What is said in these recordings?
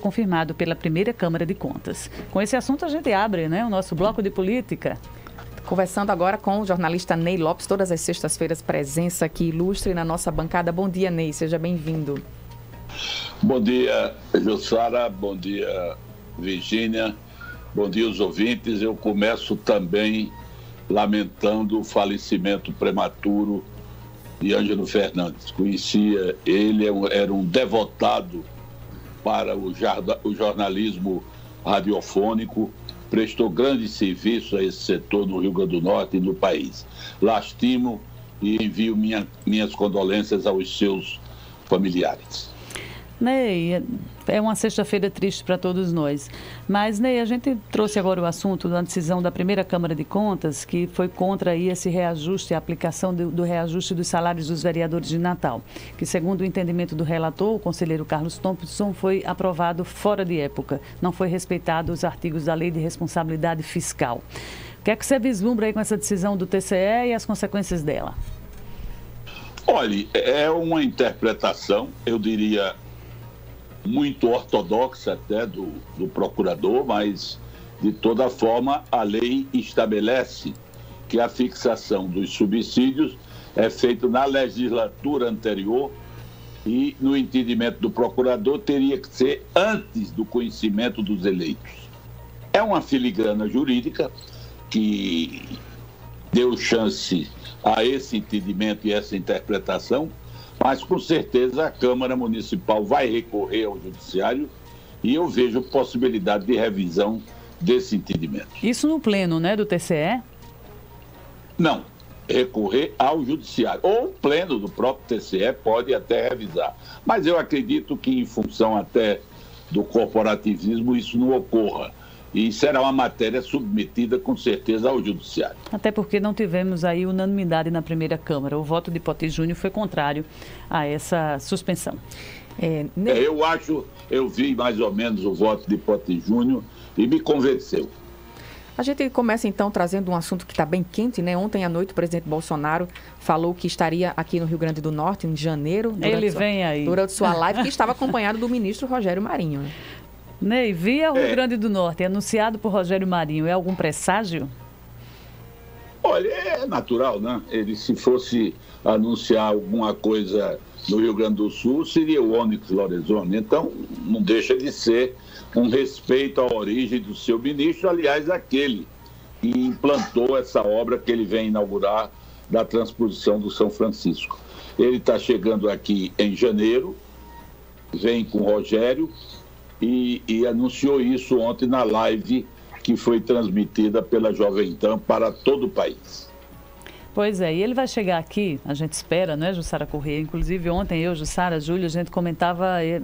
confirmado pela primeira Câmara de Contas. Com esse assunto a gente abre, o nosso bloco de política. Conversando agora com o jornalista Ney Lopes, todas as sextas-feiras, presença aqui ilustre na nossa bancada. Bom dia, Ney, seja bem-vindo. Bom dia, Jussara, bom dia, Virgínia, bom dia os ouvintes. Eu começo também lamentando o falecimento prematuro de Ângelo Fernandes. Conhecia ele, era um devotado para o jornalismo radiofônico, prestou grande serviço a esse setor no Rio Grande do Norte e no país. Lastimo e envio minhas condolências aos seus familiares. Ney, é uma sexta-feira triste para todos nós. Mas, Ney, a gente trouxe agora o assunto da decisão da primeira Câmara de Contas, que foi contra aí esse reajuste, a aplicação do reajuste dos salários dos vereadores de Natal, que, segundo o entendimento do relator, o conselheiro Carlos Thompson, foi aprovado fora de época. Não foi respeitado os artigos da Lei de Responsabilidade Fiscal. O que é que você vislumbra aí com essa decisão do TCE e as consequências dela? Olha, é uma interpretação, eu diria, muito ortodoxa até do procurador, mas, de toda forma, a lei estabelece que a fixação dos subsídios é feita na legislatura anterior e, no entendimento do procurador, teria que ser antes do conhecimento dos eleitos. É uma filigrana jurídica que deu chance a esse entendimento e essa interpretação, mas com certeza a Câmara Municipal vai recorrer ao Judiciário e eu vejo possibilidade de revisão desse entendimento. Isso no pleno, do TCE? Não, recorrer ao Judiciário. Ou o pleno do próprio TCE pode até revisar. Mas eu acredito que, em função até do corporativismo, isso não ocorra. E será uma matéria submetida, com certeza, ao Judiciário. Até porque não tivemos aí unanimidade na primeira Câmara. O voto de Pote Júnior foi contrário a essa suspensão. Eu vi mais ou menos o voto de Pote Júnior e me convenceu. A gente começa, então, trazendo um assunto que está bem quente, Ontem à noite, o presidente Bolsonaro falou que estaria aqui no Rio Grande do Norte, em janeiro. Durante sua live, que estava acompanhado do ministro Rogério Marinho. Ney, via Rio Grande do Norte, anunciado por Rogério Marinho, é algum presságio? Olha, é natural, Ele, se fosse anunciar alguma coisa no Rio Grande do Sul, seria o Onyx Lorenzoni. Então, não deixa de ser um respeito à origem do seu ministro, aliás, aquele que implantou essa obra que ele vem inaugurar da transposição do São Francisco. Ele está chegando aqui em janeiro, vem com o Rogério, e anunciou isso ontem na live que foi transmitida pela Jovem Pan para todo o país. Pois é, e ele vai chegar aqui, a gente espera, Jussara Corrêa? Inclusive ontem eu, Jussara, Júlia, a gente comentava, é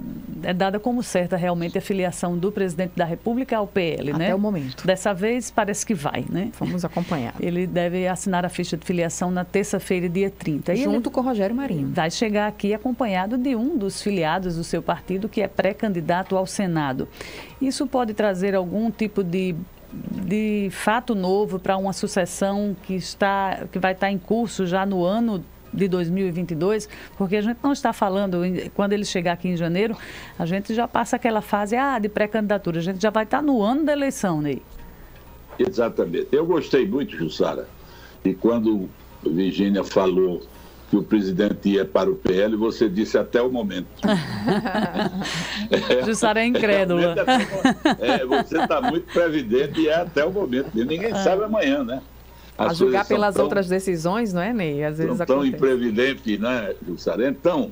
dada como certa realmente a filiação do presidente da República ao PL, Até o momento. Dessa vez parece que vai, Vamos acompanhar. Ele deve assinar a ficha de filiação na terça-feira, dia 30. Junto com Rogério Marinho. Vai chegar aqui acompanhado de um dos filiados do seu partido, que é pré-candidato ao Senado. Isso pode trazer algum tipo de fato novo para uma sucessão que vai estar em curso já no ano de 2022, porque a gente não está falando, quando ele chegar aqui em janeiro, a gente já passa aquela fase de pré-candidatura, a gente já vai estar no ano da eleição, Ney. Exatamente. Eu gostei muito, Jussara, e quando Virgínia falou que o presidente ia para o PL, você disse até o momento. Jussara é incrédula. Você está muito previdente e é até o momento. Ninguém sabe amanhã, A julgar pelas outras decisões, não é, Ney? Às vezes tão imprevidente, Jussara? Então,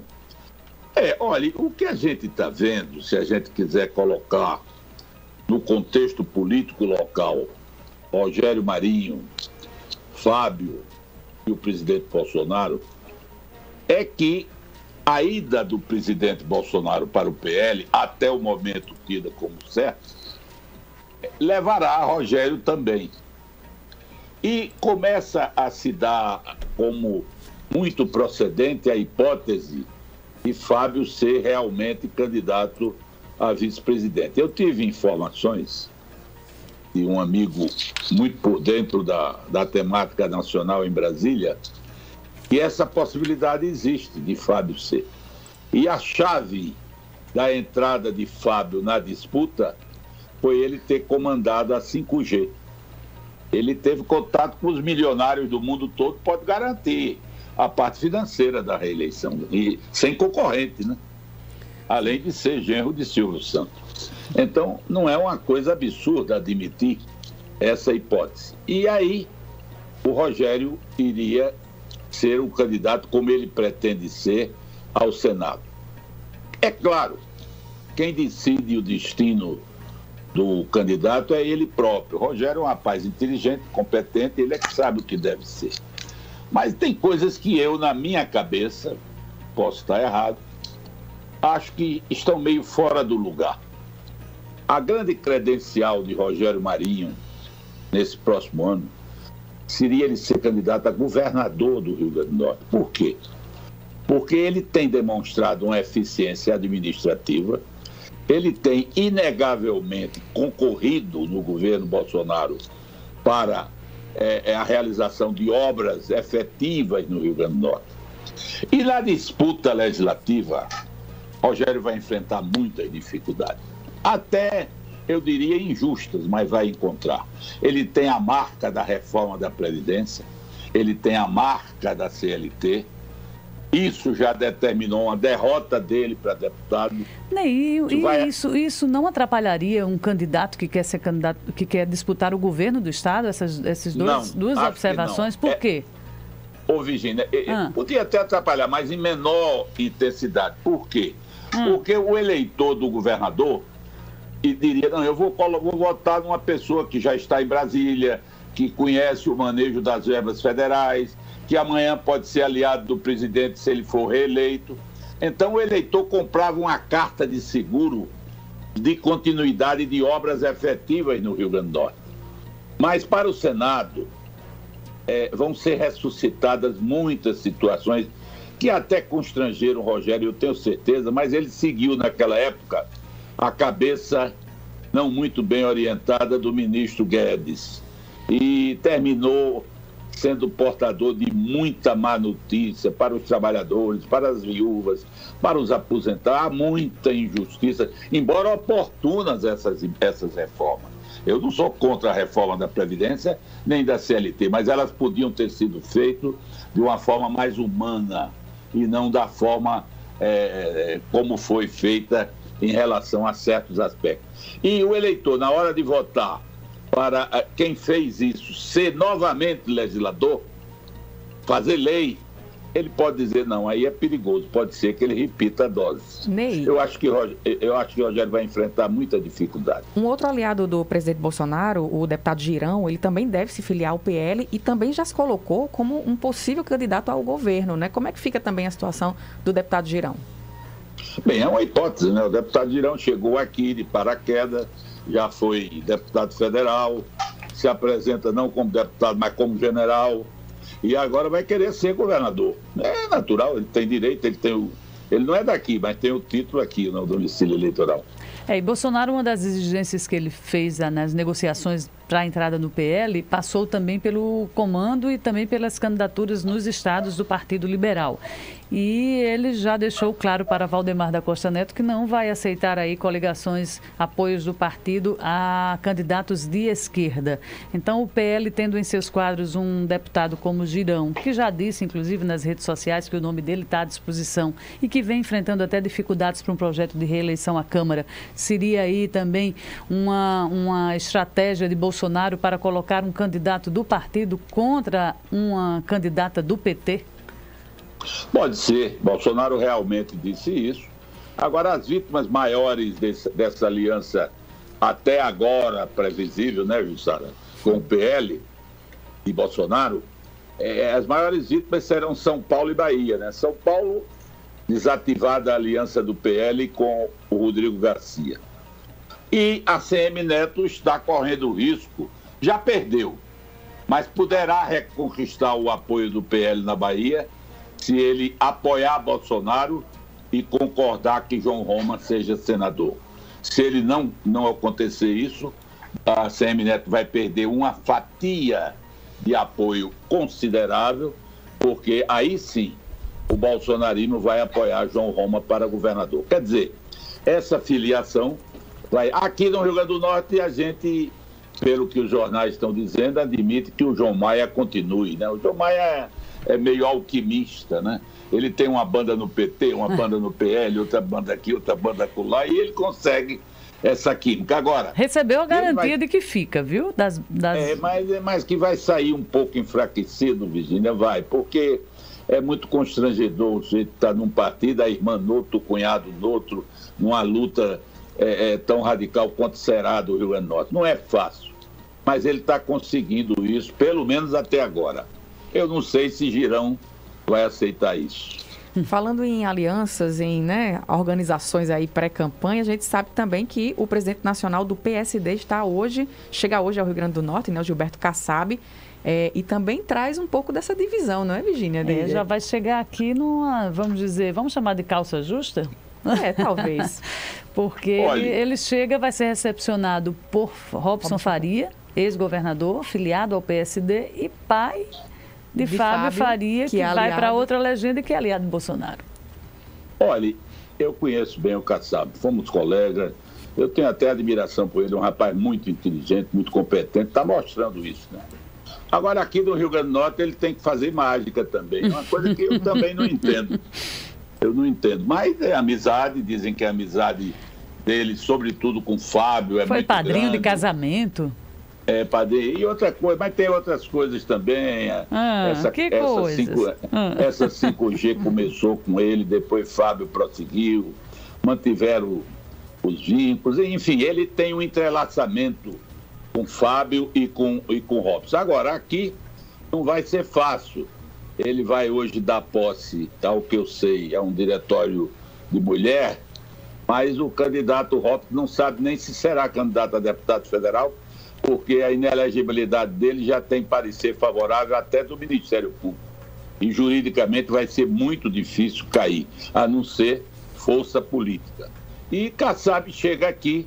olha, o que a gente está vendo, se a gente quiser colocar no contexto político local, Rogério Marinho, Fábio e o presidente Bolsonaro, é que a ida do presidente Bolsonaro para o PL, até o momento tida como certo, levará a Rogério também. E começa a se dar como muito procedente a hipótese de Fábio ser realmente candidato a vice-presidente. Eu tive informações de um amigo muito por dentro da temática nacional em Brasília, que essa possibilidade existe de Fábio ser. E a chave da entrada de Fábio na disputa foi ele ter comandado a 5G. Ele teve contato com os milionários do mundo todo, pode garantir a parte financeira da reeleição, e sem concorrente, né? Além de ser genro de Silvio Santos. Então, não é uma coisa absurda admitir essa hipótese. E aí, o Rogério iria ser o candidato como ele pretende ser ao Senado. É claro, quem decide o destino do candidato é ele próprio. O Rogério é um rapaz inteligente, competente, ele é que sabe o que deve ser. Mas tem coisas que eu, na minha cabeça, posso estar errado, acho que estão meio fora do lugar. A grande credencial de Rogério Marinho, nesse próximo ano, seria ele ser candidato a governador do Rio Grande do Norte. Por quê? Porque ele tem demonstrado uma eficiência administrativa, ele tem inegavelmente concorrido no governo Bolsonaro para a realização de obras efetivas no Rio Grande do Norte. E na disputa legislativa, Rogério vai enfrentar muitas dificuldades, até, eu diria, injustas, mas vai encontrar. Ele tem a marca da reforma da Previdência, ele tem a marca da CLT, isso já determinou uma derrota dele para deputado. Isso não atrapalharia um candidato que quer ser candidato, que quer disputar o governo do Estado? Essas duas observações, por quê? Ô, Virgínia, podia até atrapalhar, mas em menor intensidade. Por quê? Porque o eleitor do governador diria, não, eu vou votar numa pessoa que já está em Brasília, que conhece o manejo das verbas federais, que amanhã pode ser aliado do presidente se ele for reeleito. Então o eleitor comprava uma carta de seguro de continuidade de obras efetivas no Rio Grande do Norte. Mas para o Senado vão ser ressuscitadas muitas situações que até constrangeram o Rogério, eu tenho certeza, mas ele seguiu naquela época a cabeça não muito bem orientada do ministro Guedes e terminou sendo portador de muita má notícia para os trabalhadores, para as viúvas, para os aposentados. Há muita injustiça, embora oportunas essas reformas. Eu não sou contra a reforma da Previdência nem da CLT, mas elas podiam ter sido feitas de uma forma mais humana e não da forma como foi feita em relação a certos aspectos. E o eleitor, na hora de votar, para quem fez isso ser novamente legislador, fazer lei, ele pode dizer, não, aí é perigoso, pode ser que ele repita a dose. Ney, eu acho que o Rogério vai enfrentar muita dificuldade. Um outro aliado do presidente Bolsonaro, o deputado Girão, ele também deve se filiar ao PL e também já se colocou como um possível candidato ao governo, né? Como é que fica também a situação do deputado Girão? Bem, é uma hipótese, né? O deputado Girão chegou aqui de paraquedas, já foi deputado federal, se apresenta não como deputado, mas como general, e agora vai querer ser governador. É natural, ele tem direito, ele não é daqui, mas tem o título aqui no domicílio eleitoral. E Bolsonaro, uma das exigências que ele fez nas negociações para a entrada no PL, passou também pelo comando e também pelas candidaturas nos estados do Partido Liberal. E ele já deixou claro para Valdemar da Costa Neto que não vai aceitar aí coligações, apoios do partido a candidatos de esquerda. Então o PL tendo em seus quadros um deputado como Girão, que já disse inclusive nas redes sociais que o nome dele está à disposição e que vem enfrentando até dificuldades para um projeto de reeleição à Câmara, seria aí também uma estratégia de Bolsonaro para colocar um candidato do partido contra uma candidata do PT? Pode ser, Bolsonaro realmente disse isso. Agora, as vítimas maiores dessa aliança, até agora previsível, né, Jussara, com o PL e Bolsonaro, as maiores vítimas serão São Paulo e Bahia, né? São Paulo, desativada a aliança do PL com o Rodrigo Garcia. E a CM Neto está correndo risco, já perdeu, mas poderá reconquistar o apoio do PL na Bahia se ele apoiar Bolsonaro e concordar que João Roma seja senador. Se ele não acontecer isso, a CM Neto vai perder uma fatia de apoio considerável, porque aí sim o bolsonarismo vai apoiar João Roma para governador. Quer dizer, essa filiação vai... Aqui no Rio Grande do Norte, a gente, pelo que os jornais estão dizendo, admite que o João Maia continue, né? O João Maia é meio alquimista, né? Ele tem uma banda no PT, uma banda no PL, outra banda aqui, outra banda acolá, e ele consegue essa química. Agora... Recebeu a garantia de que fica, viu? Mas que vai sair um pouco enfraquecido, Virgínia, vai, porque é muito constrangedor o jeito de estar num partido, a irmã no outro, o cunhado no outro, numa luta tão radical quanto será do Rio Grande do Norte. Não é fácil, mas ele está conseguindo isso, pelo menos até agora. Eu não sei se Girão vai aceitar isso. Falando em alianças, em organizações aí pré-campanha, a gente sabe também que o presidente nacional do PSD chega hoje ao Rio Grande do Norte, né, o Gilberto Kassab, e também traz um pouco dessa divisão, não é, Virgínia? Já vai chegar aqui vamos chamar de calça justa? Talvez. Porque ele chega, vai ser recepcionado por Robson Faria, ex-governador, filiado ao PSD e pai de Fábio Faria, que vai para outra legenda e que é aliado de Bolsonaro. Olha, eu conheço bem o Kassab, fomos colegas, eu tenho até admiração por ele, um rapaz muito inteligente, muito competente, está mostrando isso, né? Agora, aqui no Rio Grande do Norte, ele tem que fazer mágica também, uma coisa que eu também não entendo. Eu não entendo, mas é amizade, dizem que a amizade dele, sobretudo com o Fábio, é muito grande. Foi padrinho de casamento. Padrinho. E outra coisa, mas tem outras coisas também. Essa 5G começou com ele, depois Fábio prosseguiu, mantiveram os vínculos, enfim, ele tem um entrelaçamento com Fábio e com Robson. Agora, aqui não vai ser fácil. Ele vai hoje dar posse, ao que eu sei, a um diretório de mulher, mas o candidato Robson não sabe nem se será candidato a deputado federal, porque a inelegibilidade dele já tem parecer favorável até do Ministério Público. E juridicamente vai ser muito difícil cair, a não ser força política. E Kassab chega aqui,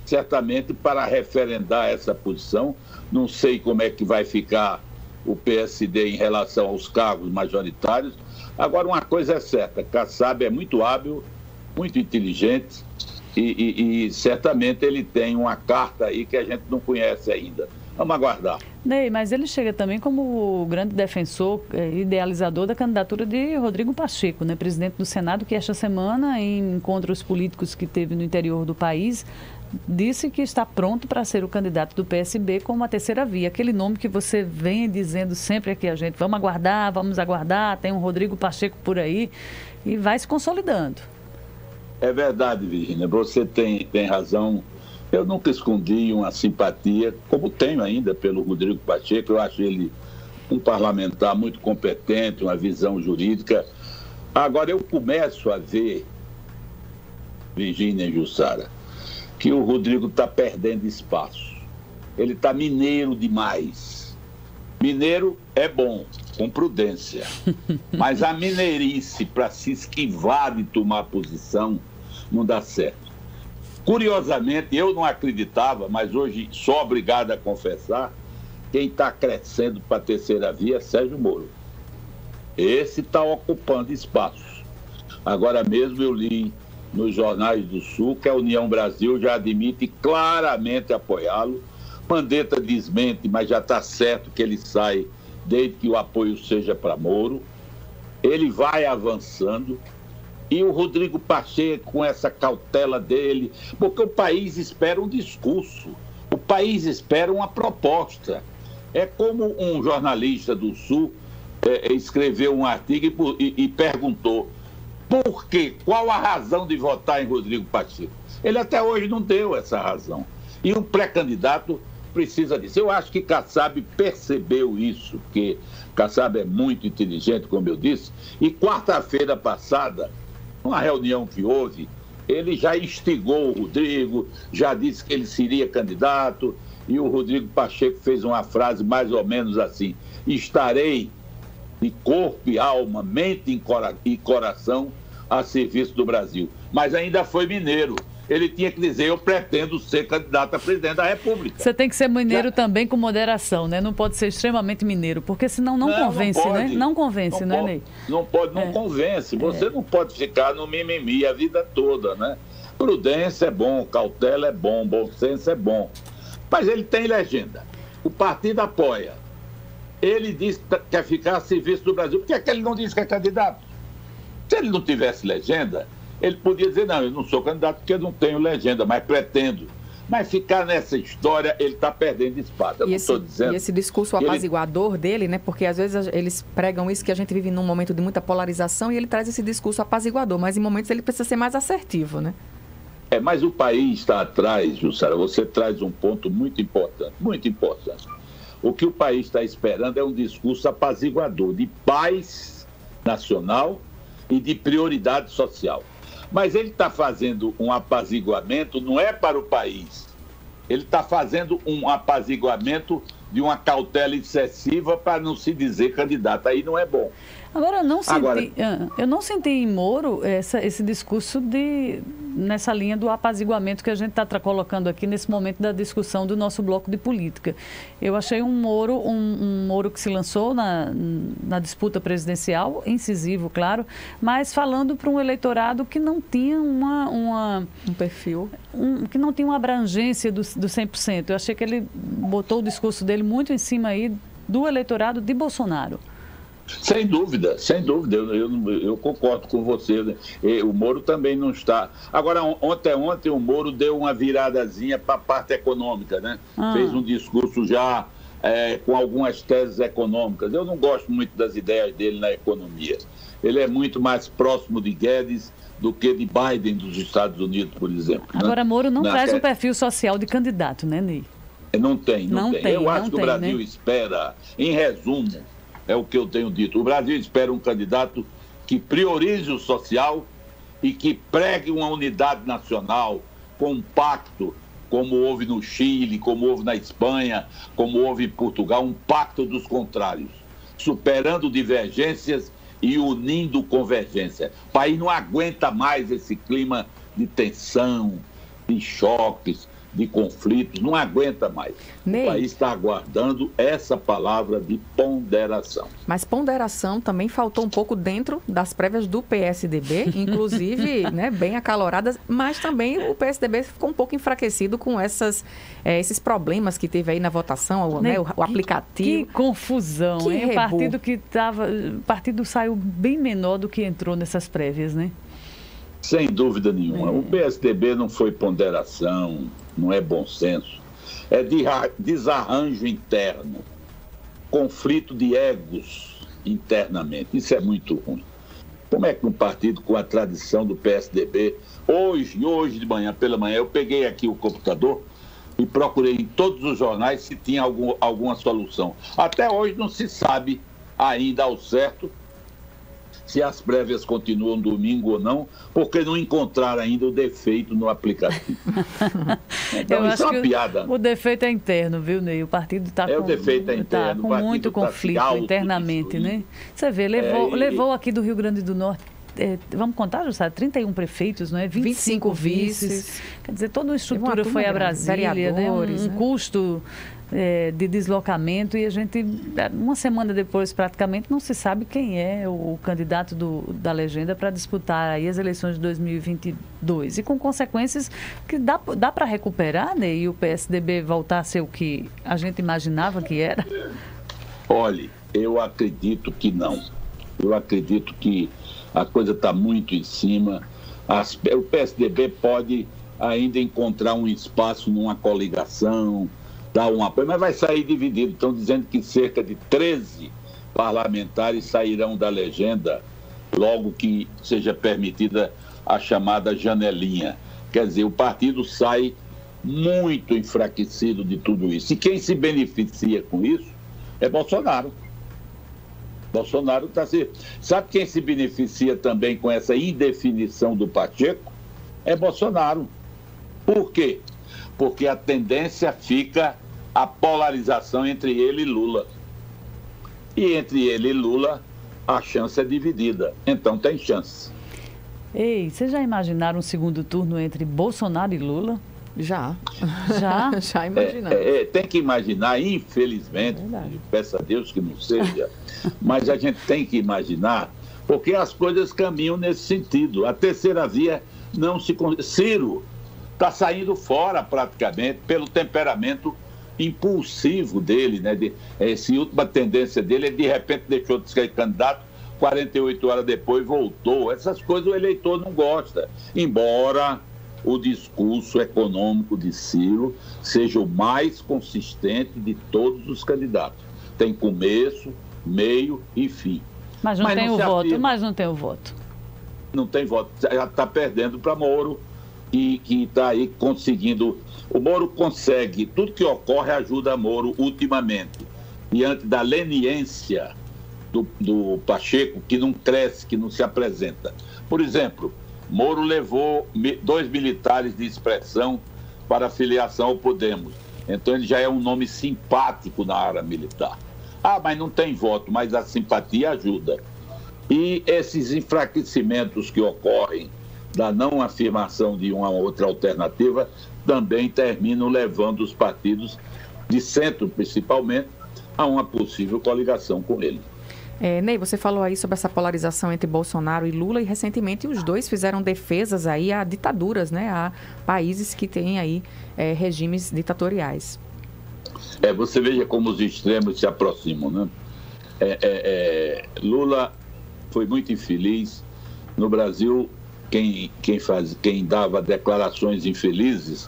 certamente, para referendar essa posição. Não sei como é que vai ficar o PSD em relação aos cargos majoritários. Agora, uma coisa é certa, Kassab é muito hábil, muito inteligente, e certamente ele tem uma carta aí que a gente não conhece ainda. Vamos aguardar. Ney, mas ele chega também como o grande defensor, idealizador da candidatura de Rodrigo Pacheco, né, presidente do Senado, que esta semana, em encontros políticos que teve no interior do país, disse que está pronto para ser o candidato do PSB como a terceira via. Aquele nome que você vem dizendo sempre aqui, a gente, vamos aguardar, tem um Rodrigo Pacheco por aí, e vai se consolidando. É verdade, Virgínia, você tem razão. Eu nunca escondi uma simpatia, como tenho ainda pelo Rodrigo Pacheco. Eu acho ele um parlamentar muito competente, uma visão jurídica. Agora, eu começo a ver, Virgínia e Jussara, que o Rodrigo está perdendo espaço. Ele está mineiro demais. Mineiro é bom, com prudência. Mas a mineirice, para se esquivar de tomar posição, não dá certo. Curiosamente, eu não acreditava, mas hoje sou obrigado a confessar, quem está crescendo para a terceira via é Sérgio Moro. Esse está ocupando espaço. Agora mesmo eu li nos jornais do Sul que a União Brasil já admite claramente apoiá-lo. Mandetta desmente, mas já está certo que ele sai desde que o apoio seja para Moro. Ele vai avançando. E o Rodrigo Pacheco, com essa cautela dele, porque o país espera um discurso, o país espera uma proposta. É como um jornalista do Sul escreveu um artigo e perguntou por quê? Qual a razão de votar em Rodrigo Pacheco? Ele até hoje não deu essa razão. E um pré-candidato precisa disso. Eu acho que Kassab percebeu isso, porque Kassab é muito inteligente, como eu disse, e quarta-feira passada, numa reunião que houve, ele já instigou o Rodrigo, já disse que ele seria candidato, e o Rodrigo Pacheco fez uma frase mais ou menos assim: estarei de corpo e alma, mente e coração a serviço do Brasil. Mas ainda foi mineiro. Ele tinha que dizer, eu pretendo ser candidato a presidente da República. Você tem que ser mineiro também com moderação, né? Não pode ser extremamente mineiro, porque senão não convence, não né? Não convence, não é, Ney? Não pode, não convence. Você não pode ficar no mimimi a vida toda, né? Prudência é bom, cautela é bom, bom senso é bom. Mas ele tem legenda. O partido apoia. Ele diz que quer ficar a serviço do Brasil. Por que é que ele não diz que é candidato? Se ele não tivesse legenda, ele podia dizer, não, eu não sou candidato porque eu não tenho legenda, mas pretendo. Mas ficar nessa história, ele está perdendo espaço. Eu não estou dizendo. E esse discurso apaziguador dele, né? Porque às vezes eles pregam isso, que a gente vive num momento de muita polarização, e ele traz esse discurso apaziguador, mas em momentos ele precisa ser mais assertivo, né? Mas o país está atrás, Jussara. Você traz um ponto muito importante, muito importante. O que o país está esperando é um discurso apaziguador, de paz nacional e de prioridade social. Mas ele está fazendo um apaziguamento, não é para o país. Ele está fazendo um apaziguamento de uma cautela excessiva para não se dizer candidato. Aí não é bom. Agora, eu não senti em Moro esse discurso nessa linha do apaziguamento que a gente está colocando aqui nesse momento da discussão do nosso bloco de política. Eu achei um Moro que se lançou na disputa presidencial, incisivo, claro, mas falando para um eleitorado que não tinha um perfil, que não tinha uma abrangência do 100%. Eu achei que ele botou o discurso dele muito em cima aí do eleitorado de Bolsonaro. Sem dúvida, eu concordo com você, né? O Moro também não está. Agora, ontem o Moro deu uma viradazinha para a parte econômica, né? Fez um discurso já com algumas teses econômicas. Eu não gosto muito das ideias dele na economia. Ele é muito mais próximo de Guedes do que de Biden dos Estados Unidos, por exemplo. Agora, Moro não traz um perfil social de candidato, né, Ney? Não tem. Eu acho que o Brasil espera, em resumo, é o que eu tenho dito. O Brasil espera um candidato que priorize o social e que pregue uma unidade nacional compacto, como houve no Chile, como houve na Espanha, como houve em Portugal, um pacto dos contrários, superando divergências e unindo convergência. O país não aguenta mais esse clima de tensão, de choques, de conflitos, não aguenta mais. Ney, o país está aguardando essa palavra de ponderação. Mas ponderação também faltou um pouco dentro das prévias do PSDB, inclusive né, bem acaloradas, mas também o PSDB ficou um pouco enfraquecido com esses problemas que teve aí na votação, né, o aplicativo. Que confusão, hein? O partido saiu bem menor do que entrou nessas prévias, né? Sem dúvida nenhuma. O PSDB não foi ponderação, não é bom senso. É desarranjo interno, conflito de egos internamente. Isso é muito ruim. Como é que um partido com a tradição do PSDB, hoje pela manhã, eu peguei aqui o computador e procurei em todos os jornais se tinha alguma solução. Até hoje não se sabe ainda ao certo se as prévias continuam domingo ou não, porque não encontraram ainda o defeito no aplicativo. Então, isso é uma piada. O defeito é interno, viu, Ney? O partido está o defeito é interno, com muito conflito internamente, né? Você vê, levou aqui do Rio Grande do Norte, vamos contar, Jussara, 31 prefeitos, não é? 25 vices. Quer dizer, toda uma estrutura foi a Brasília, né? Um custo de deslocamento, e a gente, uma semana depois, praticamente, não se sabe quem é o candidato da legenda para disputar aí as eleições de 2022. E com consequências que dá para recuperar, né? E o PSDB voltar a ser o que a gente imaginava que era? Olhe, eu acredito que não. Eu acredito que a coisa está muito em cima. O PSDB pode ainda encontrar um espaço numa coligação, dar um apoio, mas vai sair dividido. Estão dizendo que cerca de 13 parlamentares sairão da legenda logo que seja permitida a chamada janelinha. Quer dizer, o partido sai muito enfraquecido de tudo isso. E quem se beneficia com isso é Bolsonaro. Bolsonaro está se... Sabe quem se beneficia também com essa indefinição do Pacheco? É Bolsonaro. Por quê? Porque a tendência fica a polarização entre ele e Lula. E entre ele e Lula, a chance é dividida. Então tem chance. Ei, vocês já imaginaram um segundo turno entre Bolsonaro e Lula? Já. Já imaginamos. Tem que imaginar, infelizmente, peço a Deus que não seja, mas a gente tem que imaginar, porque as coisas caminham nesse sentido. A terceira via não se... Ciro está saindo fora praticamente pelo temperamento impulsivo dele, né? Essa última tendência dele, ele de repente deixou de ser candidato, 48 horas depois voltou. Essas coisas o eleitor não gosta, embora o discurso econômico de Ciro seja o mais consistente de todos os candidatos. Tem começo, meio e fim. Mas não tem o voto, mas não tem o voto. Não tem voto, já está perdendo para Moro, que está aí conseguindo. O Moro consegue, tudo que ocorre ajuda Moro ultimamente. Diante da leniência do Pacheco, que não cresce, que não se apresenta. Por exemplo, Moro levou 2 militares de expressão para a filiação ao Podemos. Então ele já é um nome simpático na área militar. Ah, mas não tem voto, mas a simpatia ajuda. E esses enfraquecimentos que ocorrem da não afirmação de uma outra alternativa também terminam levando os partidos de centro, principalmente, a uma possível coligação com ele. Ney, você falou aí sobre essa polarização entre Bolsonaro e Lula e recentemente os dois fizeram defesas aí a ditaduras, né, a países que têm aí regimes ditatoriais. Você veja como os extremos se aproximam, né? Lula foi muito infeliz. No Brasil, quem dava declarações infelizes,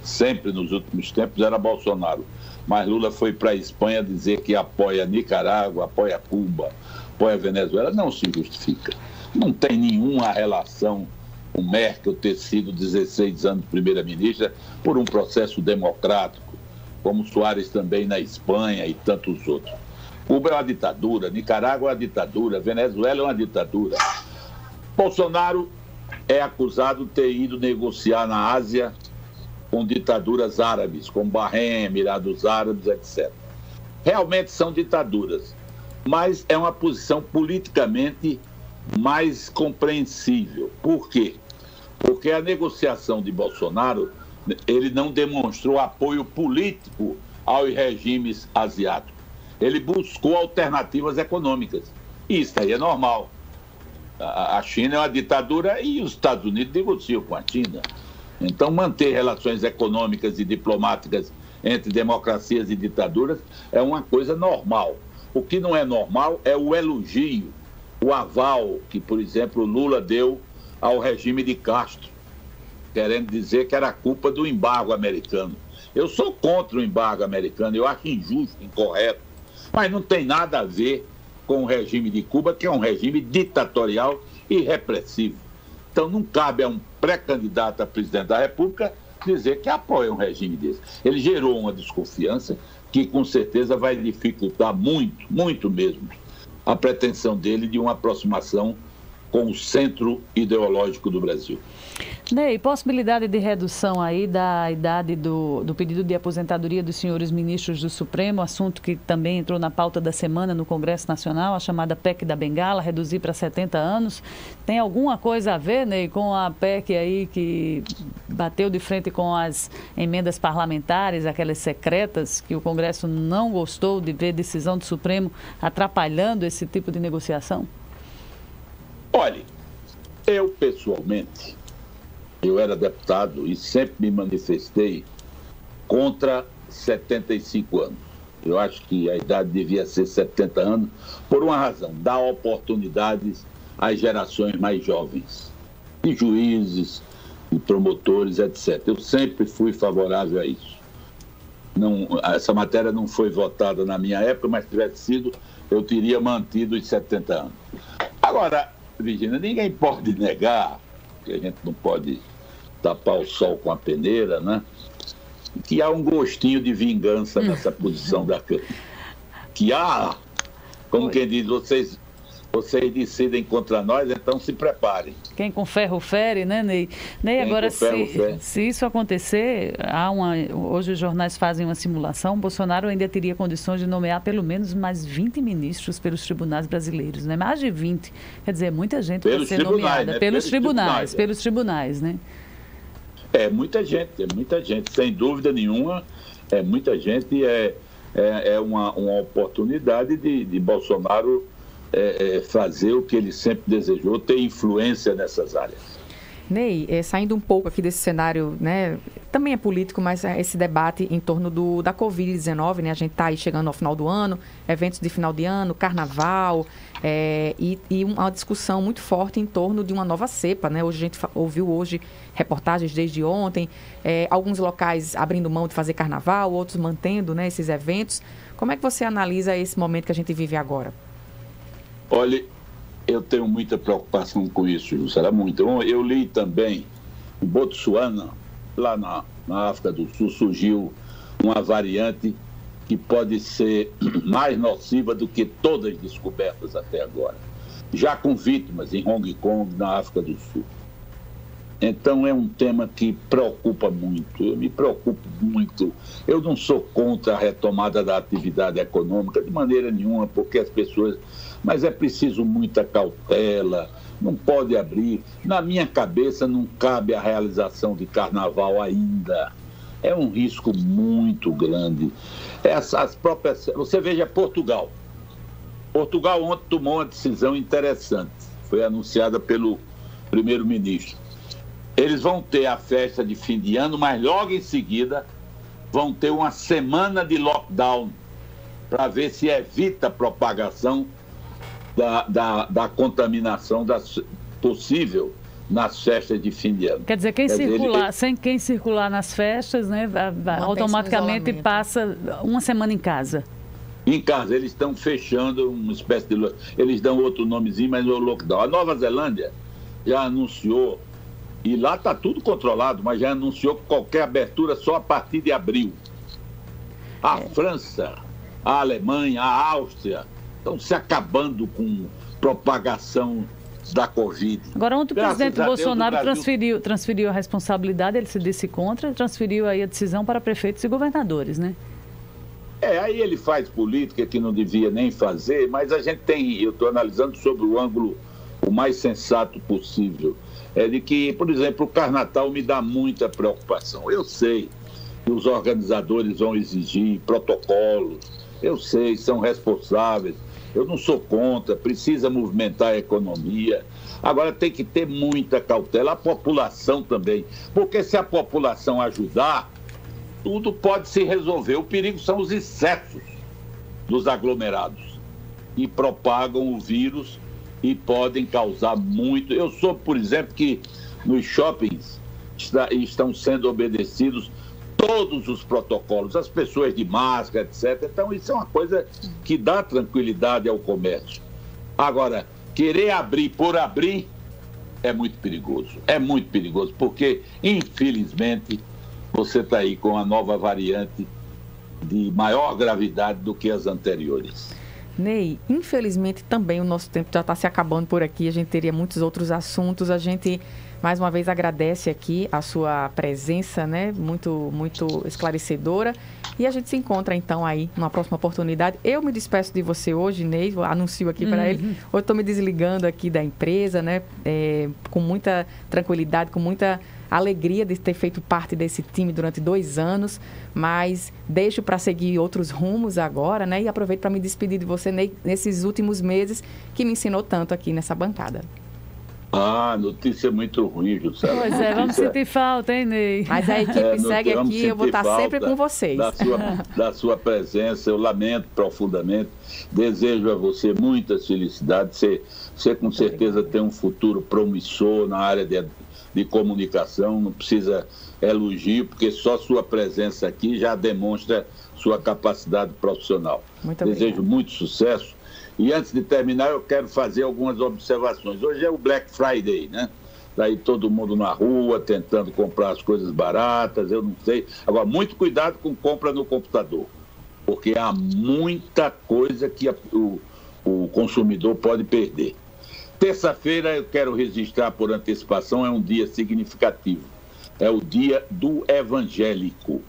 sempre nos últimos tempos, era Bolsonaro. Mas Lula foi para a Espanha dizer que apoia Nicarágua, apoia Cuba, apoia Venezuela. Não se justifica. Não tem nenhuma relação com Merkel ter sido 16 anos primeira-ministra por um processo democrático, como Soares também na Espanha e tantos outros. Cuba é uma ditadura, Nicarágua é uma ditadura, Venezuela é uma ditadura. Bolsonaro é acusado de ter ido negociar na Ásia com ditaduras árabes, como Bahrein, Emirados Árabes, etc. Realmente são ditaduras, mas é uma posição politicamente mais compreensível. Por quê? Porque a negociação de Bolsonaro, ele não demonstrou apoio político aos regimes asiáticos. Ele buscou alternativas econômicas. Isso aí é normal. A China é uma ditadura e os Estados Unidos negociam com a China. Então, manter relações econômicas e diplomáticas entre democracias e ditaduras é uma coisa normal. O que não é normal é o elogio, o aval que, por exemplo, Lula deu ao regime de Castro, querendo dizer que era culpa do embargo americano. Eu sou contra o embargo americano, eu acho injusto, incorreto, mas não tem nada a ver com o regime de Cuba, que é um regime ditatorial e repressivo. Então não cabe a um pré-candidato a presidente da República dizer que apoia um regime desse. Ele gerou uma desconfiança que com certeza vai dificultar muito, muito mesmo, a pretensão dele de uma aproximação com o centro ideológico do Brasil. Ney, possibilidade de redução aí da idade do pedido de aposentadoria dos senhores ministros do Supremo, assunto que também entrou na pauta da semana no Congresso Nacional, a chamada PEC da Bengala, reduzir para 70 anos. Tem alguma coisa a ver, Ney, com a PEC aí que bateu de frente com as emendas parlamentares, aquelas secretas, que o Congresso não gostou de ver decisão do Supremo atrapalhando esse tipo de negociação? Olha, eu pessoalmente, eu era deputado e sempre me manifestei contra 75 anos. Eu acho que a idade devia ser 70 anos, por uma razão, dar oportunidades às gerações mais jovens, de juízes, de promotores, etc. Eu sempre fui favorável a isso. Essa matéria não foi votada na minha época, mas se tivesse sido, eu teria mantido os 70 anos. Agora, Virgínia, ninguém pode negar, que a gente não pode tapar o sol com a peneira, né? Que há um gostinho de vingança nessa posição da Câmara. Que há, como quem diz, vocês decidem contra nós, então se preparem. Quem com ferro fere, né, Ney? Ney, agora, se isso acontecer, hoje os jornais fazem uma simulação, Bolsonaro ainda teria condições de nomear pelo menos mais 20 ministros pelos tribunais brasileiros, né? Mais de 20. Quer dizer, muita gente vai ser nomeada. Né? Pelos tribunais, né? É muita gente, sem dúvida nenhuma, é muita gente, é uma oportunidade de Bolsonaro fazer o que ele sempre desejou, ter influência nessas áreas. Ney, saindo um pouco aqui desse cenário, né, também é político, mas esse debate em torno da Covid-19, né, a gente está aí chegando ao final do ano, eventos de final de ano, carnaval, e uma discussão muito forte em torno de uma nova cepa, né? Hoje a gente ouviu reportagens desde ontem, alguns locais abrindo mão de fazer carnaval, outros mantendo, né, esses eventos. Como é que você analisa esse momento que a gente vive agora? Olha, eu tenho muita preocupação com isso, Jussara, muito. Eu li também, em Botsuana, lá na África do Sul, surgiu uma variante que pode ser mais nociva do que todas descobertas até agora, já com vítimas em Hong Kong, na África do Sul. Então é um tema que preocupa muito, eu me preocupo muito. Eu não sou contra a retomada da atividade econômica de maneira nenhuma, porque as pessoas... Mas é preciso muita cautela, não pode abrir. Na minha cabeça não cabe a realização de carnaval ainda. É um risco muito grande. Você veja Portugal. Portugal ontem tomou uma decisão interessante, foi anunciada pelo primeiro-ministro. Eles vão ter a festa de fim de ano, mas logo em seguida vão ter uma semana de lockdown para ver se evita a propagação da contaminação possível nas festas de fim de ano. Quer dizer, quem circular nas festas, né, automaticamente passa uma semana em casa. Em casa, eles estão fechando uma espécie de... Eles dão outro nomezinho, mas é o lockdown. A Nova Zelândia já anunciou, e lá está tudo controlado, mas já anunciou que qualquer abertura só a partir de abril. A França, a Alemanha, a Áustria estão se acabando com propagação da Covid. Agora, ontem o presidente Bolsonaro transferiu a responsabilidade, ele se disse contra, transferiu aí a decisão para prefeitos e governadores, né? Aí ele faz política que não devia nem fazer, mas a gente eu estou analisando sobre o ângulo o mais sensato possível. É de que, por exemplo, o Carnatal me dá muita preocupação. Eu sei que os organizadores vão exigir protocolos, eu sei, são responsáveis, eu não sou contra, precisa movimentar a economia. Agora tem que ter muita cautela, a população também, porque se a população ajudar, tudo pode se resolver. O perigo são os excessos dos aglomerados, que propagam o vírus e podem causar muito. Eu soube, por exemplo, que nos shoppings estão sendo obedecidos todos os protocolos, as pessoas de máscara, etc. Então, isso é uma coisa que dá tranquilidade ao comércio. Agora, querer abrir por abrir é muito perigoso, porque, infelizmente, você está aí com a nova variante de maior gravidade do que as anteriores. Ney, infelizmente também o nosso tempo já está se acabando por aqui, a gente teria muitos outros assuntos, a gente mais uma vez agradece aqui a sua presença, né, muito esclarecedora, e a gente se encontra então aí numa próxima oportunidade. Eu me despeço de você hoje, Ney, anuncio aqui para ele, hoje estou me desligando aqui da empresa, né, com muita tranquilidade, com muita alegria de ter feito parte desse time durante 2 anos, mas deixo para seguir outros rumos agora, né? E aproveito para me despedir de você nesses últimos meses que me ensinou tanto aqui nessa bancada. Notícia muito ruim, Jussara. Pois é, vamos sentir falta, hein, Ney? Mas a equipe segue aqui, eu vou estar sempre com vocês. Da sua presença, eu lamento profundamente. Desejo a você muitas felicidades. Você com certeza tem um futuro promissor na área de comunicação, não precisa elogio, porque só sua presença aqui já demonstra sua capacidade profissional. Desejo muito sucesso. E antes de terminar, eu quero fazer algumas observações. Hoje é o Black Friday, né? Daí todo mundo na rua, tentando comprar as coisas baratas, eu não sei. Agora, muito cuidado com compra no computador, porque há muita coisa que o consumidor pode perder. Terça-feira eu quero registrar por antecipação, é um dia significativo. É o dia do evangélico.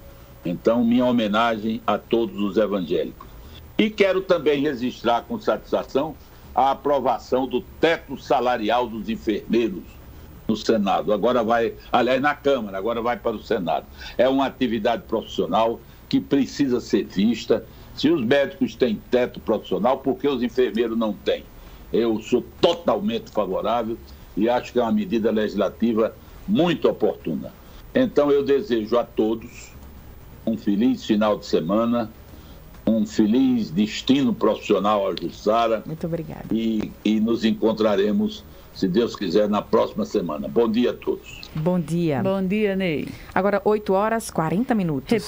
Então, minha homenagem a todos os evangélicos. E quero também registrar com satisfação a aprovação do teto salarial dos enfermeiros no Senado. Agora vai, aliás, na Câmara, agora vai para o Senado. É uma atividade profissional que precisa ser vista. Se os médicos têm teto profissional, por que os enfermeiros não têm? Eu sou totalmente favorável e acho que é uma medida legislativa muito oportuna. Então eu desejo a todos um feliz final de semana, um feliz destino profissional a Jussara. Muito obrigada. E nos encontraremos, se Deus quiser, na próxima semana. Bom dia a todos. Bom dia. Bom dia, Ney. Agora 8h40. Repita.